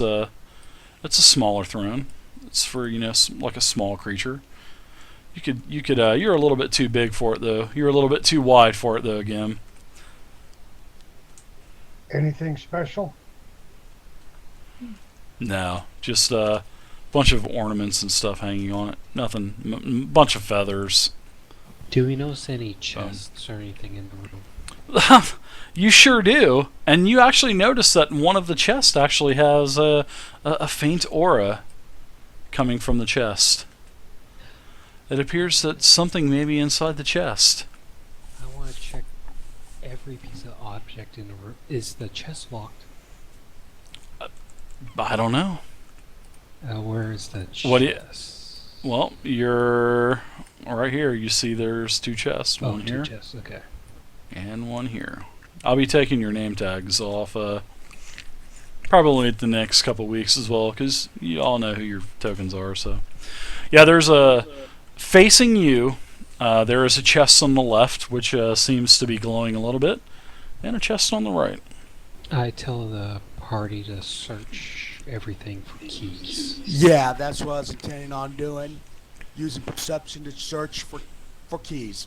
it's a smaller throne. It's for like a small creature. You could you're a little bit too big for it though. You're a little bit too wide for it though. Again. Anything special? No, just a bunch of ornaments and stuff hanging on it. Nothing. Bunch of feathers. Do we notice any chests or anything in the room? You sure do, and you actually notice that one of the chests actually has a faint aura coming from the chest. It appears that something may be inside the chest. I want to check every piece of object in the room. Is the chest locked? I don't know. Where is the chest? What do you? Well, you're right here. You see, there's two chests. One here. Two chests. Okay. And one here. I'll be taking your name tags off probably at the next couple weeks as well, because you all know who your tokens are. So, yeah, there's a facing you. There is a chest on the left, which seems to be glowing a little bit, and a chest on the right. I tell the party to search everything for keys. Yeah, that's what I was intending on doing. Using perception to search for keys.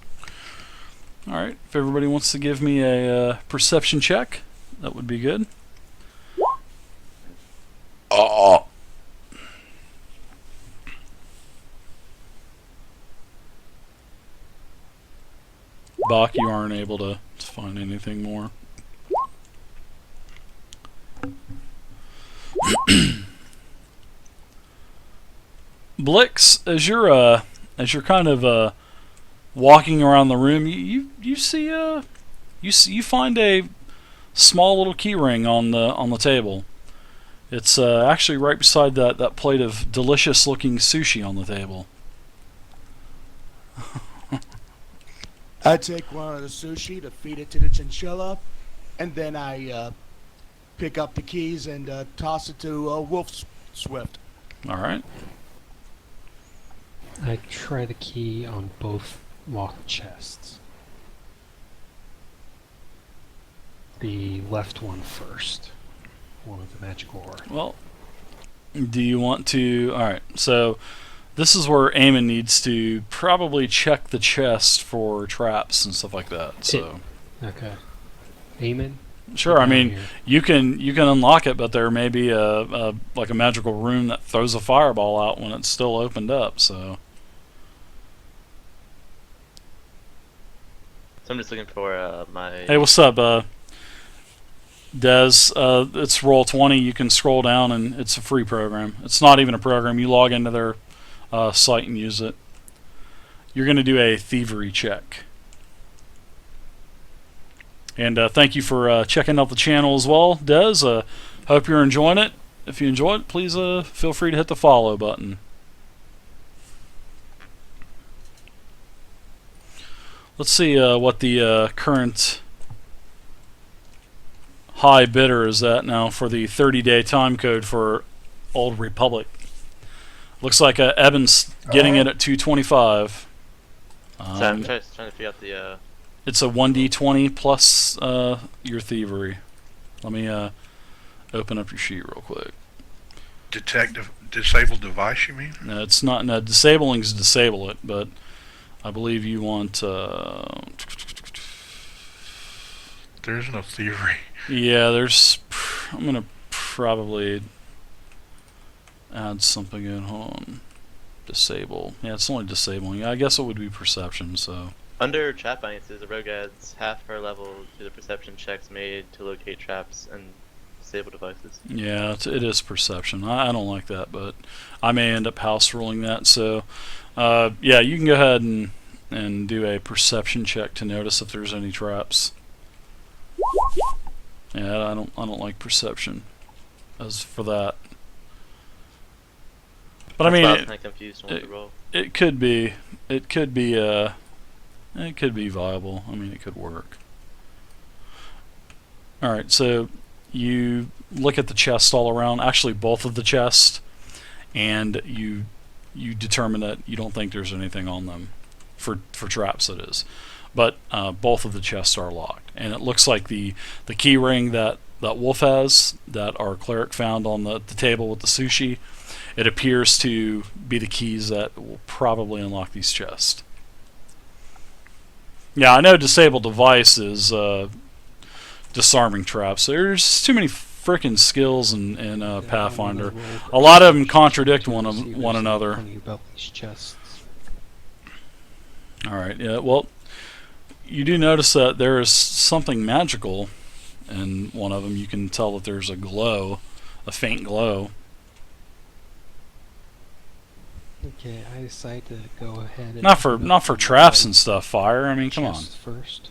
Alright, if everybody wants to give me a perception check, that would be good. Bach, you aren't able to find anything more. Blix, as you're kind of walking around the room, you see you find a small little key ring on the table. It's actually right beside that plate of delicious looking sushi on the table. I take one of the sushi to feed it to the chinchilla, and then I pick up the keys and toss it to Wolf Swift. All right. I try the key on both locked chests. The left one first. One with the magic ore. Well, do you want to... Alright, so this is where Eamon needs to probably check the chest for traps and stuff like that. So Okay. Eamon? Sure, I mean, you can unlock it, but there may be a like a magical room that throws a fireball out when it's still opened up, so... So I'm just looking for my... Hey, what's up, Des? It's Roll20. You can scroll down, and it's a free program. It's not even a program. You log into their site and use it. You're going to do a thievery check. And thank you for checking out the channel as well, Des. Hope you're enjoying it. If you enjoy it, please feel free to hit the follow button. Let's see what the current high bidder is at now for the 30-day time code for Old Republic. Looks like Evan's getting it at 225. So I'm trying to figure out the... It's a 1d20 plus your thievery. Let me open up your sheet real quick. Disable device, you mean? No, it's not. No, disabling's disable it, but I believe you want... There's no thievery. Yeah, there's... I'm going to probably add something in. Hold on. Disable. Yeah, it's only disabling. I guess it would be perception, so... Under trap bindings, a rogue adds half her level to the perception checks made to locate traps and disable devices. Yeah, it is perception. I don't like that, but I may end up house ruling that. So, yeah, you can go ahead and do a perception check to notice if there's any traps. Yeah, I don't like perception as for that. But I mean, I was kind of confused on what to roll. It could be viable. I mean, it could work. Alright, so you look at the chest all around, actually both of the chests, and you determine that you don't think there's anything on them, for traps that is. But both of the chests are locked. And it looks like the key ring that that Wolf has, that our cleric found on the table with the sushi, it appears to be the keys that will probably unlock these chests. Yeah, I know disable device is disarming traps. There's too many frickin' skills in Pathfinder. A lot of them contradict one another. About these chests. All right. Yeah. Well, you do notice that there is something magical in one of them. You can tell that there's a glow, a faint glow. Okay, I decide to go ahead and Not for traps and stuff. Fire. I mean, come on. chest first.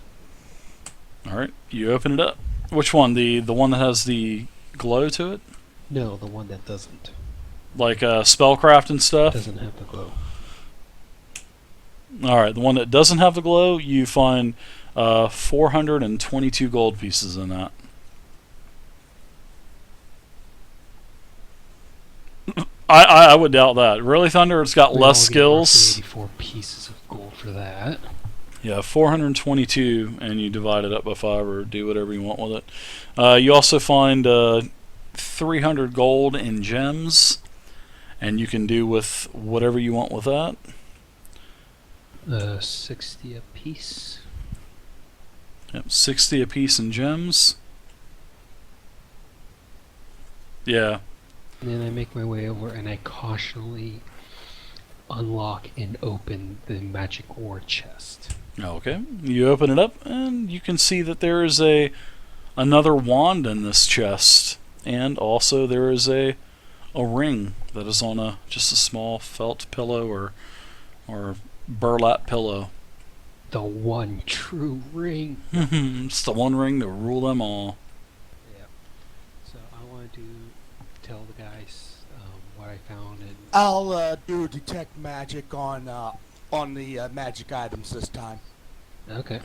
All right. You open it up. Which one? The one that has the glow to it, No, the one that doesn't. like spellcraft and stuff. Doesn't have the glow. All right. The one that doesn't have the glow, you find 422 gold pieces in that. I would doubt that. Really, Thunder? It's got less skills. 84 pieces of gold for that. Yeah, 422, and you divide it up by 5 or do whatever you want with it. You also find 300 gold in gems, and you can do with whatever you want with that. 60 a piece. Yep, 60 apiece in gems. Yeah. And then I make my way over and I cautiously unlock and open the magic ore chest. Okay. You open it up, and you can see that there is another wand in this chest, and also there is a ring that is on just a small felt pillow or burlap pillow. The one true ring. It's the one ring to rule them all. Yep. So I want to tell the guys what I found and I'll do detect magic on the magic items this time. okay.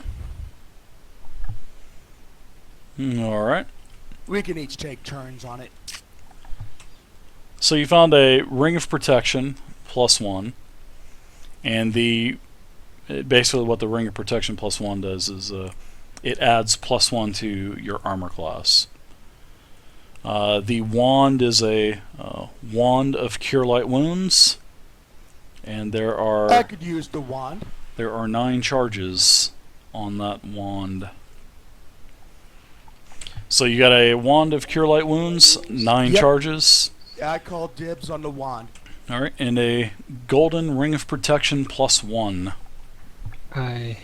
All right. We can each take turns on it. So you found a ring of protection +1, and basically what the ring of protection +1 does is it adds +1 to your armor class. The wand is a wand of cure light wounds, and I could use the wand. there are 9 charges on that wand. So you got a wand of cure light wounds, 9 Yep. charges. I call dibs on the wand. All right, and a golden ring of protection +1. I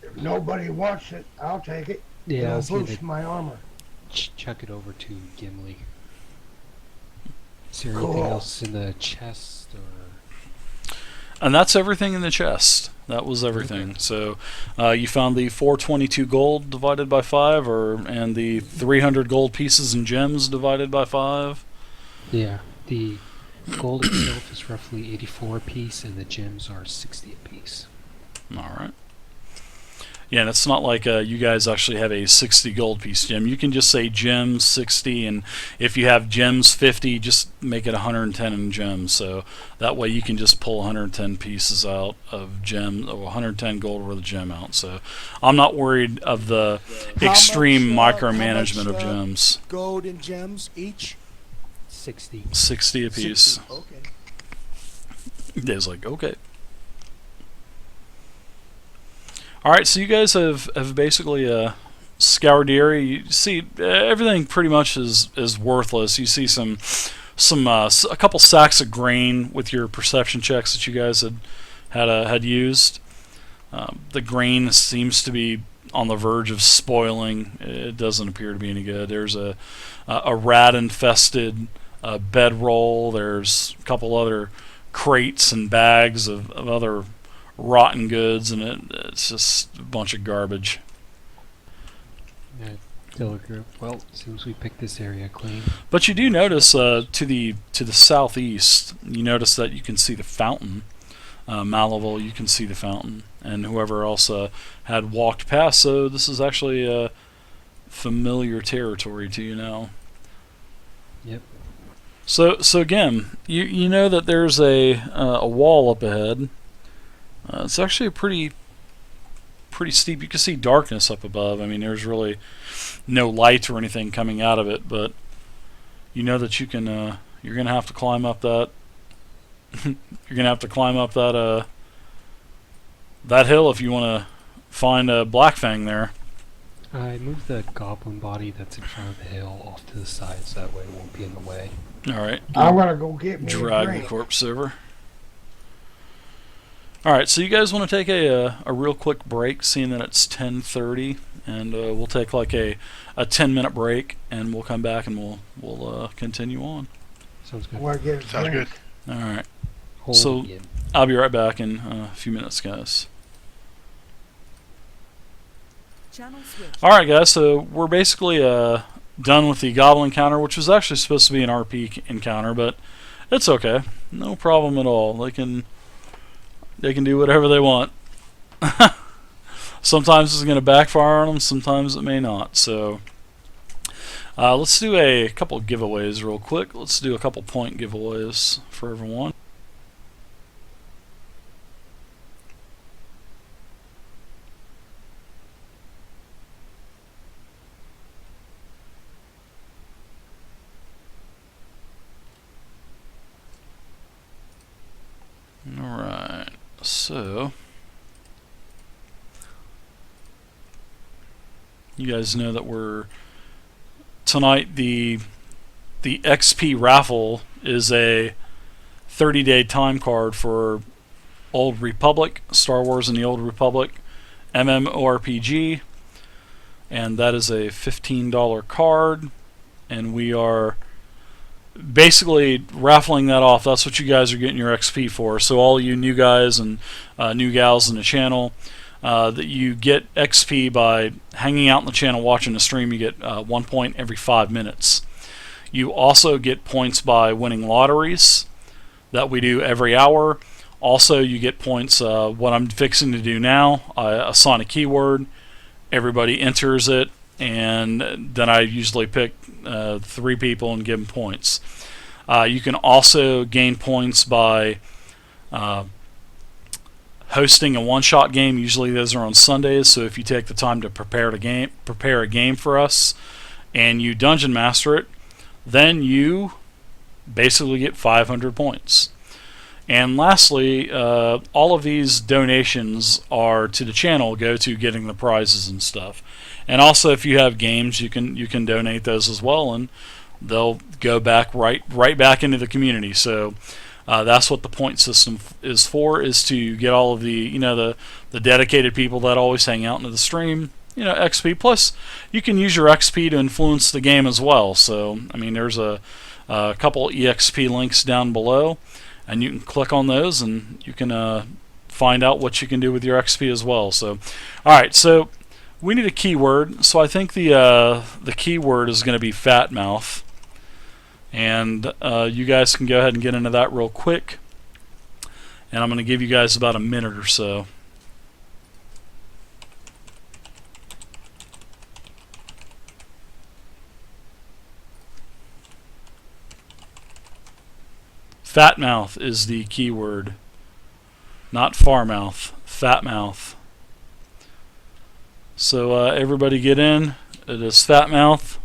If nobody wants it, I'll take it. yeah, I It'll was gonna boost my armor. chuck it over to Gimli. Is there Cool. anything else in the chest or And that's everything in the chest. That was everything. Okay. So you found the 422 gold divided by 5, and the 300 gold pieces and gems divided by 5. yeah, the gold itself is roughly 84 a piece and the gems are 60 a piece. All right. Yeah, and it's not like you guys actually have a 60 gold piece gem. You can just say gems 60, and if you have gems 50, just make it 110 in gems. So that way you can just pull 110 pieces out of gem, or 110 gold worth of gem out. So I'm not worried of the How extreme much, micromanagement of gems. Gold and gems each. 60. 60 apiece. 60. Okay. Dave's like, okay. Alright, so you guys have basically scoured the area. You see everything pretty much is worthless. You see a couple sacks of grain with your perception checks that you guys had used. The grain seems to be on the verge of spoiling. It doesn't appear to be any good. There's a rat-infested bedroll. There's a couple other crates and bags of other rotten goods, and it's just a bunch of garbage. Tell the group, well, seems we picked this area clean. But you do notice to the southeast, you notice that you can see the fountain. Malival, you can see the fountain, and whoever else had walked past. So this is actually familiar territory to you now. Yep. So again, you know that there's a wall up ahead. It's actually a pretty pretty steep. You can see darkness up above. I mean, there's really no light or anything coming out of it, but you know that you can. You're gonna have to climb up that. You're gonna have to climb up that that hill if you want to find a Black Fang there. I moved the goblin body that's in front of the hill off to the side so that way it won't be in the way. All right. I'm gonna go get me a Drag the drink. corpse over. All right, so you guys want to take a real quick break, seeing that it's 10:30, and we'll take like a 10-minute break, and we'll come back and we'll continue on. Sounds I good. wanna get a Sounds drink. good. All right, Hold So- in. I'll be right back in a few minutes, guys. Channel switch. All right, guys. So we're basically done with the goblin encounter, which was actually supposed to be an RP encounter, but it's okay, no problem at all. They can do whatever they want. Sometimes it's going to backfire on them, sometimes it may not. So let's do a couple of giveaways real quick. Let's do a couple point giveaways for everyone. Alright, so you guys know that we're tonight the XP raffle is a 30-day time card for Old Republic, Star Wars and the Old Republic MMORPG, and that is a $15 card, and we are basically raffling that off. That's what you guys are getting your XP for. So all you new guys and new gals in the channel, that you get XP by hanging out in the channel watching the stream. You get 1 point every 5 minutes. You also get points by winning lotteries that we do every hour. Also, you get points, what I'm fixing to do now, I assign a keyword, everybody enters it, and then I usually pick 3 people and give them points. You can also gain points by hosting a one-shot game. Usually those are on Sundays, so if you take the time to prepare a game for us, and you dungeon master it, then you basically get 500 points. And lastly, all of these donations are to the channel, go to getting the prizes and stuff. And also, if you have games, you can donate those as well, and they'll go back right back into the community. So that's what the point system is for, is to get all of the the dedicated people that always hang out into the stream, XP. Plus, you can use your XP to influence the game as well. So I mean, there's a couple EXP links down below, and you can click on those, and you can find out what you can do with your XP as well. So, all right, so we need a keyword. So I think the keyword is going to be fat mouth, and you guys can go ahead and get into that real quick. And I'm going to give you guys about a minute or so. Fat mouth is the keyword, not far mouth. Fat mouth. So everybody get in. It is fat mouth,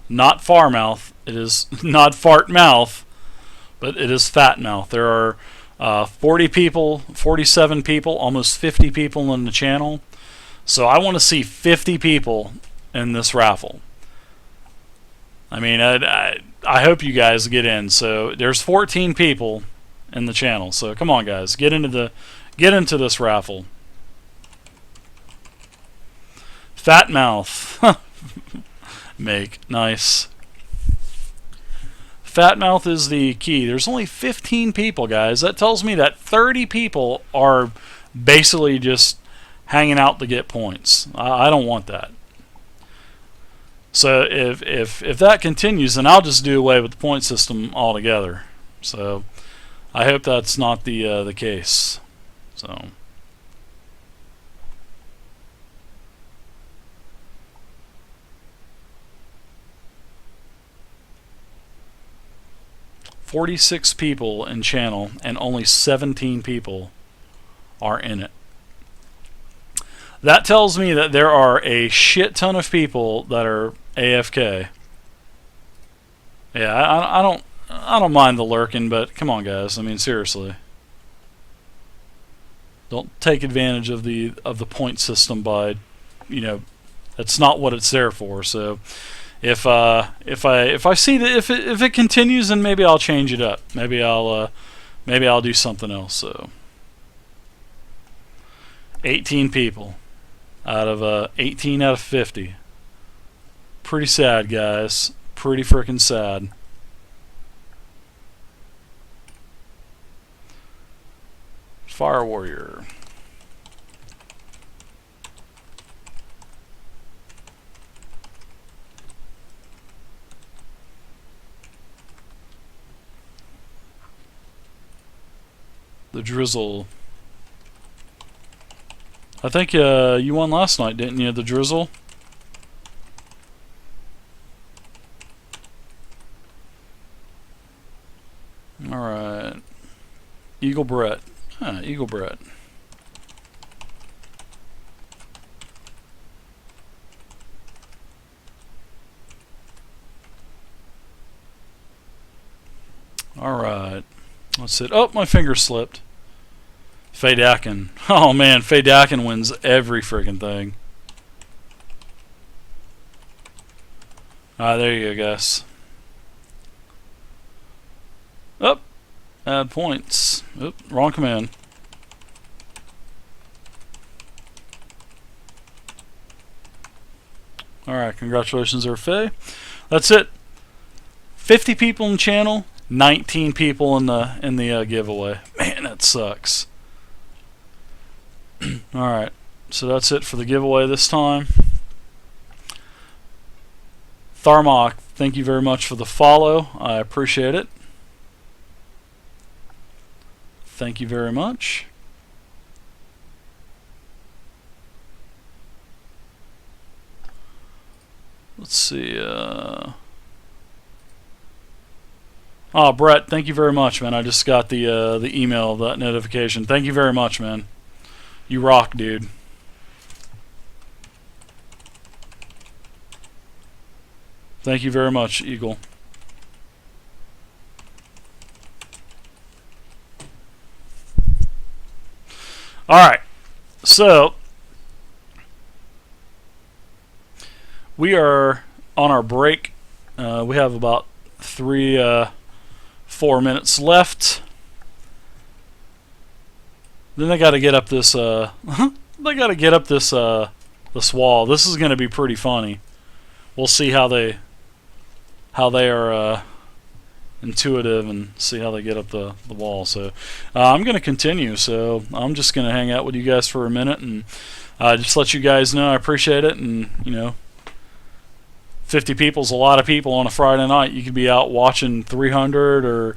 not far mouth. It is not fart mouth, but it is fat mouth. There are 40 people, 47 people, almost 50 people in the channel. So I want to see 50 people in this raffle. I mean, I hope you guys get in. So there's 14 people in the channel. So come on, guys, get into this raffle. Fat mouth. Make nice. Fat mouth is the key. There's only 15 people, guys. That tells me that 30 people are basically just hanging out to get points. I don't want that. So if that continues, then I'll just do away with the point system altogether. So I hope that's not the case. So 46 people in channel, and only 17 people are in it. That tells me that there are a shit ton of people that are AFK. Yeah, I don't mind the lurking, but come on, guys. I mean, seriously. Don't take advantage of the point system by, that's not what it's there for. So, if I see that if it continues, then maybe I'll change it up. Maybe I'll do something else. So, 18 people out of 18 out of 50. Pretty sad, guys. Pretty freaking sad. Fire Warrior. The Drizzle. I think you won last night, didn't you, the Drizzle? Alright. Eagle Brett. Eagle Brett. Alright. Let's see. Oh, my finger slipped. Faydakin. Oh man, Faydakin wins every freaking thing. There you go, guys. Up. Add points. Oop, wrong command. Alright, congratulations there, Faye. That's it. 50 people in the channel, 19 people in the giveaway. Man, that sucks. Alright, so that's it for the giveaway this time. Tharmok, thank you very much for the follow. I appreciate it. Thank you very much. Let's see. Oh, Brett, thank you very much, man. I just got the email, that notification. Thank you very much, man. You rock, dude. Thank you very much, Eagle. Alright, so we are on our break. We have about 4 minutes left. Then they got to get up this. They got to get up this this wall. This is going to be pretty funny. We'll see how they are intuitive and see how they get up the wall. So I'm going to continue. So I'm just going to hang out with you guys for a minute and just let you guys know I appreciate it. And 50 people's a lot of people on a Friday night. You could be out watching 300 or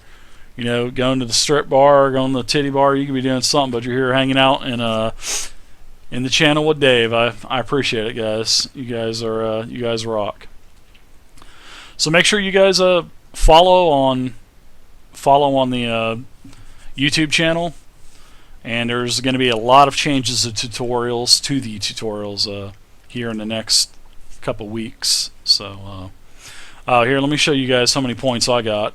going to the strip bar, going to the titty bar. You could be doing something, but you're here hanging out in the channel with Dave. I appreciate it, guys. You guys rock. So make sure you guys follow on the YouTube channel, and there's going to be a lot of changes to the tutorials here in the next couple weeks. So here, let me show you guys how many points I got.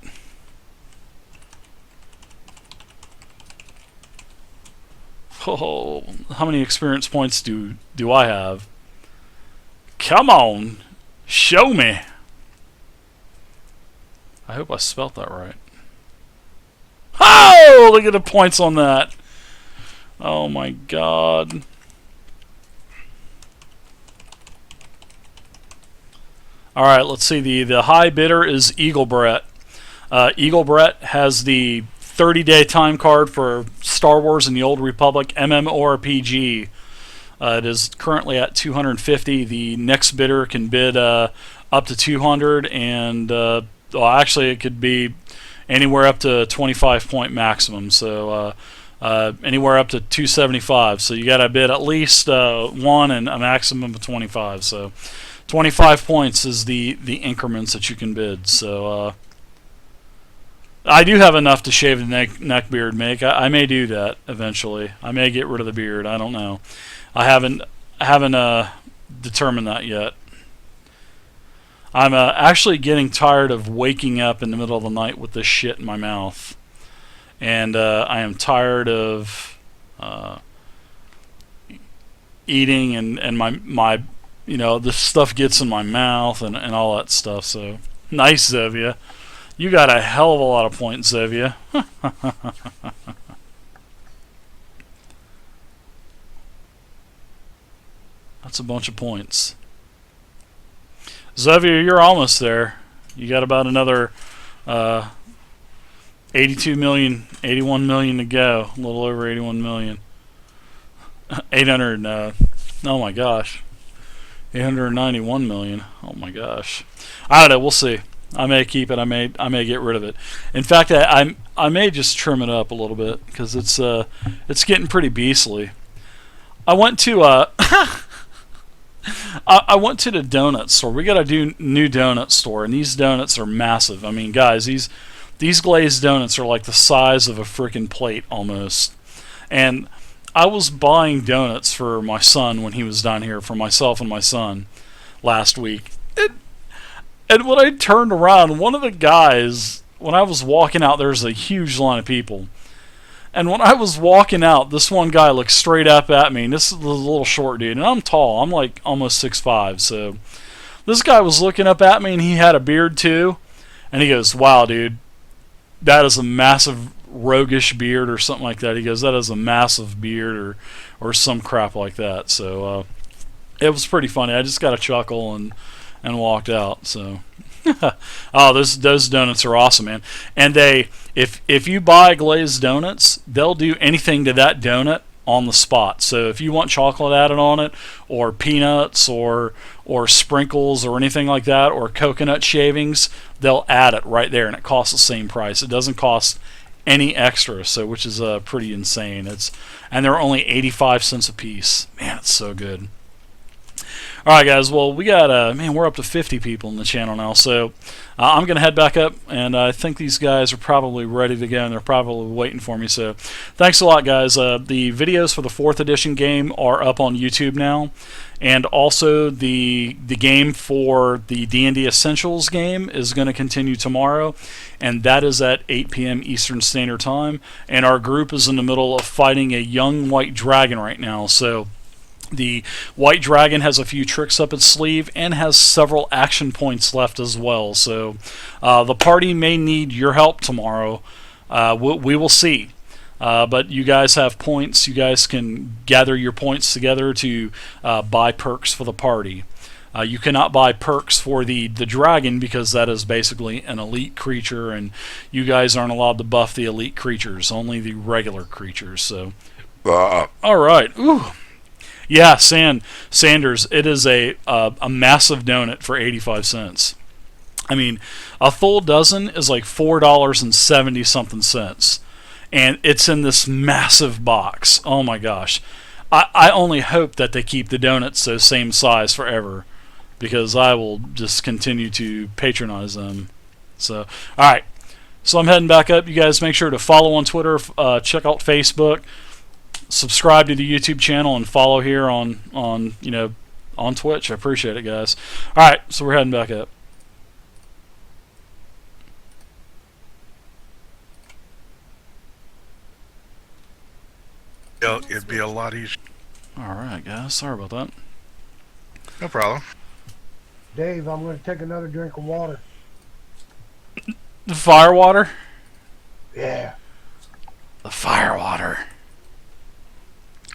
Oh, how many experience points do I have? Come on, show me. I hope I spelt that right. Oh, look at the points on that. Oh my god. Alright, let's see. The high bidder is Eagle Brett. Eagle Brett has the 30-day time card for Star Wars and the Old Republic MMORPG. It is currently at 250. The next bidder can bid up to 200, and well, actually it could be anywhere up to 25 point maximum. So anywhere up to 275. So you got to bid at least one and a maximum of 25. So 25 points is the increments that you can bid. So I do have enough to shave the neck beard make. I may do that eventually. I may get rid of the beard. I don't know. I haven't determined that yet. I'm actually getting tired of waking up in the middle of the night with this shit in my mouth, and I am tired of eating and my this stuff gets in my mouth and all that stuff. So nice, Zevia. You got a hell of a lot of points, Zevia. That's a bunch of points. Xavier, you're almost there. You got about another 82 million, 81 million to go. A little over 81 million. 800, oh my gosh. 891 million. Oh my gosh. I don't know, we'll see. I may keep it, I may get rid of it. In fact, I may just trim it up a little bit because it's getting pretty beastly. I went to I went to the donut store. We got a new donut store, and these donuts are massive. I mean, guys, these glazed donuts are like the size of a freaking plate almost. And I was buying donuts for my son when he was down here, for myself and my son, last week. And when I turned around, one of the guys, when I was walking out, there's a huge line of people. And when I was walking out, this one guy looked straight up at me. And this is a little short dude, and I'm tall. I'm like almost 6'5". So this guy was looking up at me, and he had a beard too. And he goes, "Wow, dude, that is a massive roguish beard," or something like that. He goes, "That is a massive beard," or some crap like that. So it was pretty funny. I just got a chuckle and walked out. So oh, those donuts are awesome, man. And if you buy glazed donuts, they'll do anything to that donut on the spot. So if you want chocolate added on it, or peanuts, or sprinkles, or anything like that, or coconut shavings, they'll add it right there, and it costs the same price. It doesn't cost any extra, so which is pretty insane. And they're only 85 cents a piece. Man, it's so good. Alright guys, well we got, we're up to 50 people in the channel now, so I'm going to head back up, and I think these guys are probably ready to go, and they're probably waiting for me, so thanks a lot guys. The videos for the 4th edition game are up on YouTube now, and also the game for the D&D Essentials game is going to continue tomorrow, and that is at 8 p.m. Eastern Standard Time, and our group is in the middle of fighting a young white dragon right now, so the white dragon has a few tricks up its sleeve and has several action points left as well. So the party may need your help tomorrow. We will see. But you guys have points. You guys can gather your points together to buy perks for the party. You cannot buy perks for the dragon because that is basically an elite creature, and you guys aren't allowed to buff the elite creatures, only the regular creatures. So, all right. Ooh. Yeah, Sanders, it is a massive donut for 85 cents. I mean, a full dozen is like $4.70 something cents. And it's in this massive box. Oh my gosh. I only hope that they keep the donuts the same size forever, because I will just continue to patronize them. So, alright. So I'm heading back up. You guys make sure to follow on Twitter, check out Facebook, subscribe to the YouTube channel, and follow here on Twitch. I appreciate it, guys. Alright, so we're heading back up. It'd be a lot easier. Alright, guys. Sorry about that. No problem. Dave, I'm going to take another drink of water. The fire water? Yeah. The fire water.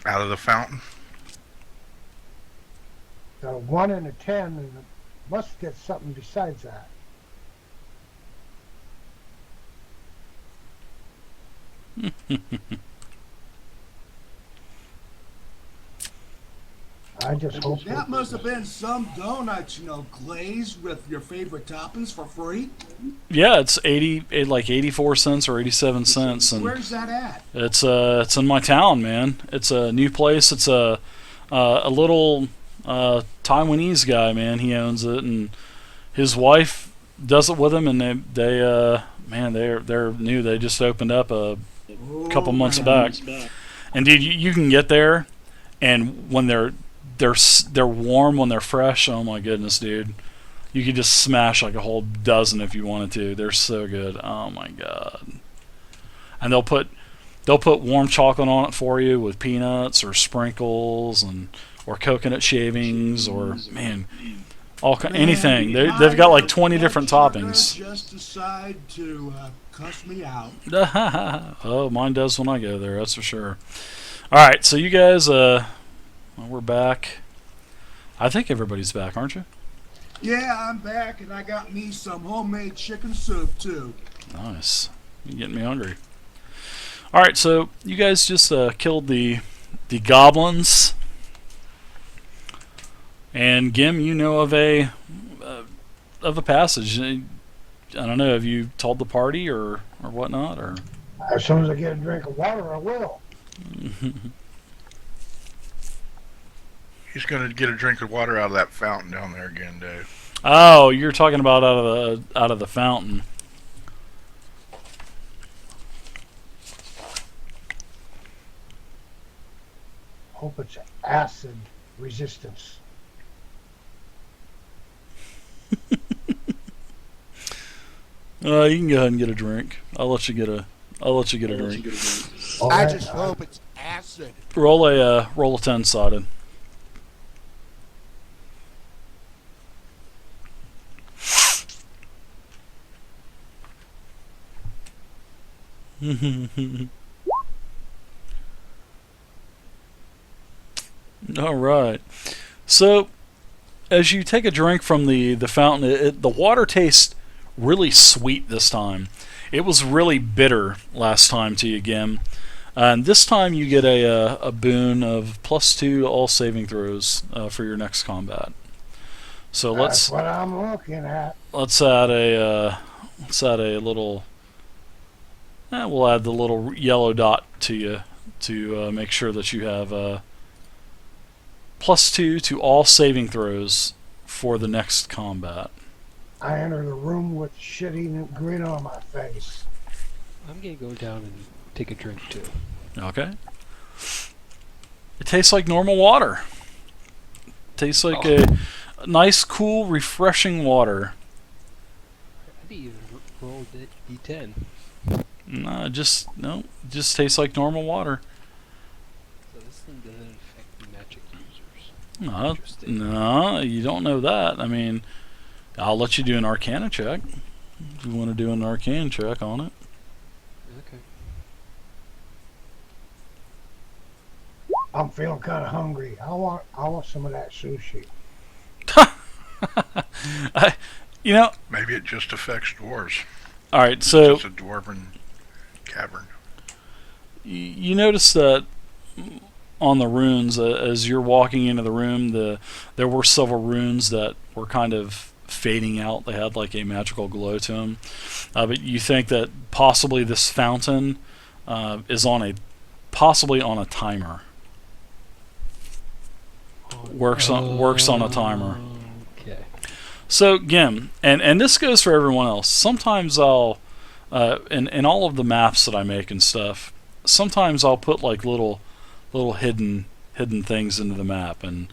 Out of the fountain. Got a 1 and a 10, and must get something besides that. I just hope That must have been some donuts, glazed with your favorite toppings for free. Yeah, it's 84 cents or 87 cents, and where's that at? it's in my town, man. It's a new place. It's a little Taiwanese guy, man. He owns it, and his wife does it with him, and they're new. They just opened up a couple months back, and dude, you can get there, and when they're they're warm when they're fresh. Oh my goodness, dude! You could just smash like a whole dozen if you wanted to. They're so good. Oh my god! And they'll put warm chocolate on it for you with peanuts or sprinkles and or coconut shavings or man, anything. They've got like 20 different toppings. Just decide to cuss me out. Oh, mine does when I go there. That's for sure. All right, so you guys, well, we're back. I think everybody's back, aren't you? Yeah, I'm back, and I got me some homemade chicken soup too. Nice. You're getting me hungry. All right, so you guys just killed the goblins, and Gim, you know of a passage. I don't know. Have you told the party or whatnot or? As soon as I get a drink of water, I will. He's gonna get a drink of water out of that fountain down there again, Dave. Oh, you're talking about out of the fountain. Hope it's acid resistance. You can go ahead and get a drink. I'll let you get a drink. All I right, just hope it's acid. Roll a 10-sided. All right. So, as you take a drink from the fountain, the water tastes really sweet this time. It was really bitter last time to you, Gim. And this time you get a boon of +2 to all saving throws for your next combat. So that's what I'm looking at. let's add a little. We'll add the little yellow dot to you to make sure that you have +2 to all saving throws for the next combat. I enter the room with shitty grin on my face. I'm gonna go down and take a drink too. Okay. It tastes like normal water. Tastes like a nice, cool, refreshing water. I didn't even roll the D10. Just tastes like normal water. So this thing doesn't affect the magic users. No, Interesting. no, you don't know that. I mean, I'll let you do an Arcana check. If you want to do an Arcana check on it. Okay. I'm feeling kind of hungry. I want some of that sushi. Maybe it just affects dwarves. All right, so It's a dwarven cavern. you notice that on the runes, as you're walking into the room, there were several runes that were kind of fading out. They had like a magical glow to them, but you think that possibly this fountain is possibly on a timer. Works on a timer. Okay. So Gim, and this goes for everyone else. Sometimes I'll in all of the maps that I make and stuff, sometimes I'll put like little hidden things into the map, and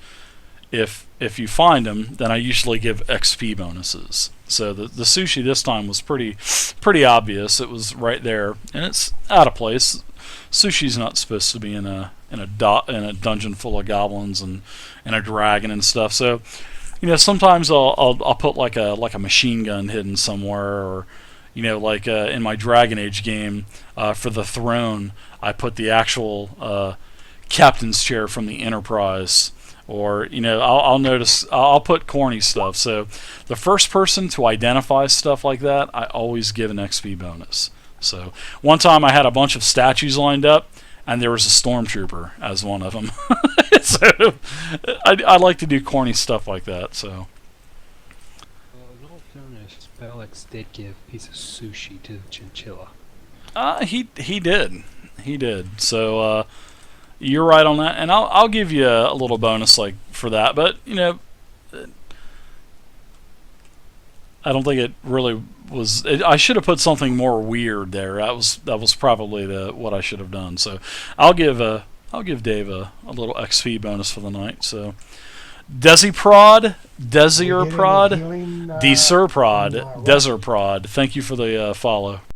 if you find them, then I usually give XP bonuses. So the sushi this time was pretty obvious. It was right there, and it's out of place. Sushi's not supposed to be in a dungeon full of goblins and a dragon and stuff. So, sometimes I'll put like a machine gun hidden somewhere, or like in my Dragon Age game for the throne, I put the actual captain's chair from the Enterprise. Or I'll put corny stuff. So the first person to identify stuff like that, I always give an XP bonus. So one time I had a bunch of statues lined up, and there was a stormtrooper as one of them. So I like to do corny stuff like that. So. Well, in all fairness, Alex did give a piece of sushi to the chinchilla. He did. So you're right on that, and I'll give you a little bonus like for that. But I don't think it really was. I should have put something more weird there. That was probably what I should have done. So I'll give I'll give Dave a little XP bonus for the night. So, Desiprod, Desirprod, Healing, Deserprod, from, Deserprod. Thank you for the follow.